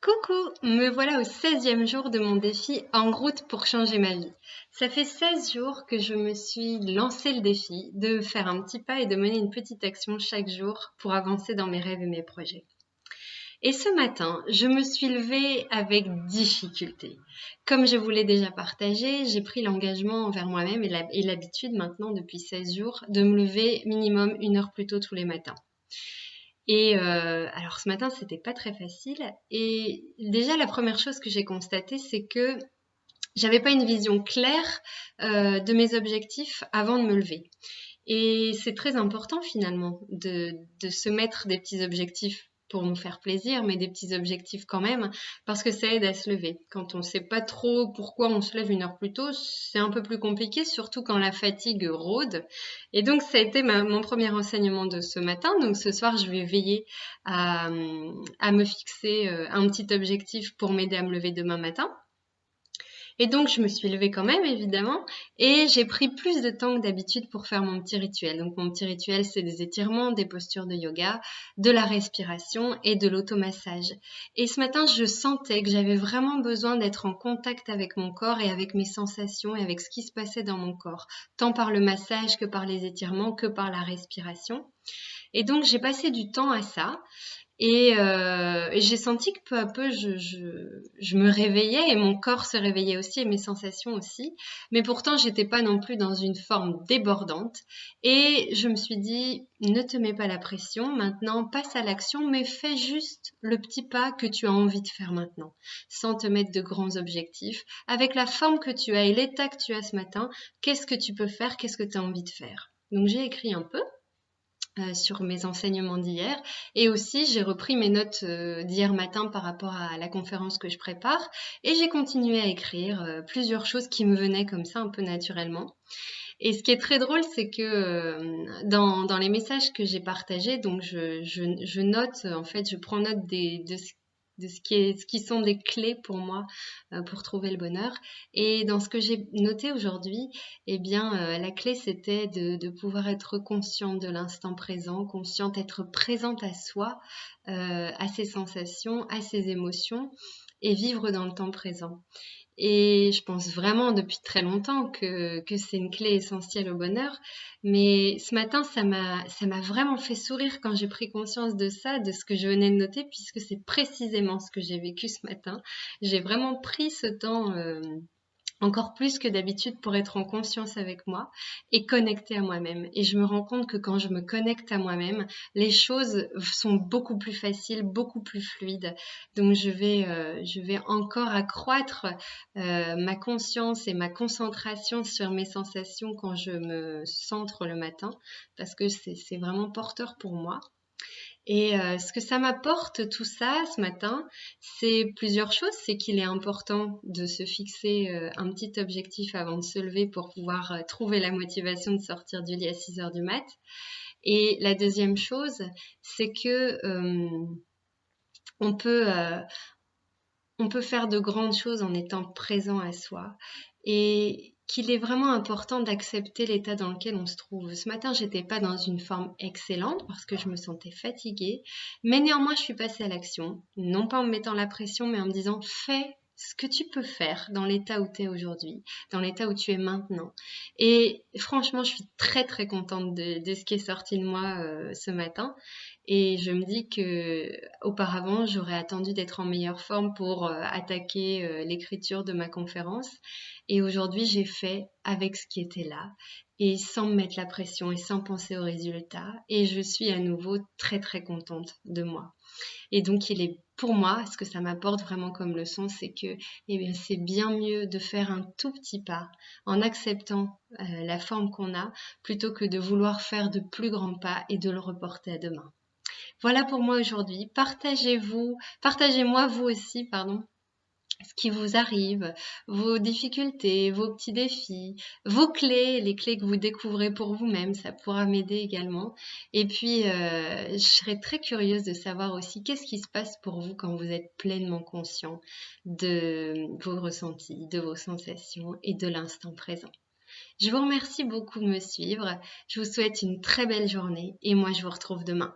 Coucou, me voilà au 16e jour de mon défi En route pour changer ma vie. Ça fait 16 jours que je me suis lancé le défi de faire un petit pas et de mener une petite action chaque jour pour avancer dans mes rêves et mes projets. Et ce matin, je me suis levée avec difficulté. Comme je vous l'ai déjà partagé, j'ai pris l'engagement envers moi-même et l'habitude maintenant depuis 16 jours de me lever minimum 1 heure plus tôt tous les matins. Et alors ce matin, c'était pas très facile. Et déjà, la première chose que j'ai constatée, c'est que j'avais pas une vision claire de mes objectifs avant de me lever. Et c'est très important finalement de se mettre des petits objectifs pour nous faire plaisir, mais des petits objectifs quand même, parce que ça aide à se lever. Quand on ne sait pas trop pourquoi on se lève 1 heure plus tôt, c'est un peu plus compliqué, surtout quand la fatigue rôde. Et donc ça a été mon premier enseignement de ce matin. Donc ce soir, je vais veiller à me fixer un petit objectif pour m'aider à me lever demain matin. Et donc, je me suis levée quand même, évidemment, et j'ai pris plus de temps que d'habitude pour faire mon petit rituel. Donc, mon petit rituel, c'est des étirements, des postures de yoga, de la respiration et de l'automassage. Et ce matin, je sentais que j'avais vraiment besoin d'être en contact avec mon corps et avec mes sensations et avec ce qui se passait dans mon corps, tant par le massage que par les étirements, que par la respiration. Et donc, j'ai passé du temps à ça. Et j'ai senti que peu à peu, je me réveillais et mon corps se réveillait aussi et mes sensations aussi. Mais pourtant, j'étais pas non plus dans une forme débordante. Et je me suis dit, ne te mets pas la pression. Maintenant, passe à l'action, mais fais juste le petit pas que tu as envie de faire maintenant, sans te mettre de grands objectifs. Avec la forme que tu as et l'état que tu as ce matin, qu'est-ce que tu peux faire? Qu'est-ce que tu as envie de faire? Donc, j'ai écrit un peu sur mes enseignements d'hier. Et aussi, j'ai repris mes notes d'hier matin par rapport à la conférence que je prépare. Et j'ai continué à écrire plusieurs choses qui me venaient comme ça un peu naturellement. Et ce qui est très drôle, c'est que dans les messages que j'ai partagés, donc je note, en fait, je prends note de ce qui sont des clés pour moi pour trouver le bonheur. Et dans ce que j'ai noté aujourd'hui, eh bien, la clé, c'était de pouvoir être consciente de l'instant présent, consciente, être présente à soi, à ses sensations, à ses émotions et vivre dans le temps présent. Et je pense vraiment depuis très longtemps que c'est une clé essentielle au bonheur. Mais ce matin, ça m'a vraiment fait sourire quand j'ai pris conscience de ça, de ce que je venais de noter, puisque c'est précisément ce que j'ai vécu ce matin. J'ai vraiment pris ce temps encore plus que d'habitude pour être en conscience avec moi et connectée à moi-même. Et je me rends compte que quand je me connecte à moi-même, les choses sont beaucoup plus faciles, beaucoup plus fluides. Donc je vais encore accroître ma conscience et ma concentration sur mes sensations quand je me centre le matin, parce que c'est vraiment porteur pour moi. Et ce que ça m'apporte tout ça ce matin, c'est plusieurs choses. C'est qu'il est important de se fixer un petit objectif avant de se lever pour pouvoir trouver la motivation de sortir du lit à 6 heures du mat. Et la deuxième chose, c'est que on peut faire de grandes choses en étant présent à soi et qu'il est vraiment important d'accepter l'état dans lequel on se trouve. Ce matin, j'étais pas dans une forme excellente parce que je me sentais fatiguée, mais néanmoins, je suis passée à l'action, non pas en me mettant la pression, mais en me disant fais ce que tu peux faire dans l'état où tu es aujourd'hui, dans l'état où tu es maintenant. Et franchement, je suis très très contente de ce qui est sorti de moi ce matin. Et je me dis que auparavant, j'aurais attendu d'être en meilleure forme pour attaquer l'écriture de ma conférence. Et aujourd'hui, j'ai fait avec ce qui était là et sans me mettre la pression et sans penser aux résultats. Et je suis à nouveau très très contente de moi. Et donc, il est pour moi, ce que ça m'apporte vraiment comme leçon, c'est que eh bien, c'est bien mieux de faire un tout petit pas en acceptant la forme qu'on a plutôt que de vouloir faire de plus grands pas et de le reporter à demain. Voilà pour moi aujourd'hui. Partagez-moi vous aussi, pardon, ce qui vous arrive, vos difficultés, vos petits défis, vos clés, les clés que vous découvrez pour vous-même, ça pourra m'aider également. Et puis, je serais très curieuse de savoir aussi qu'est-ce qui se passe pour vous quand vous êtes pleinement conscient de vos ressentis, de vos sensations et de l'instant présent. Je vous remercie beaucoup de me suivre. Je vous souhaite une très belle journée et moi, je vous retrouve demain.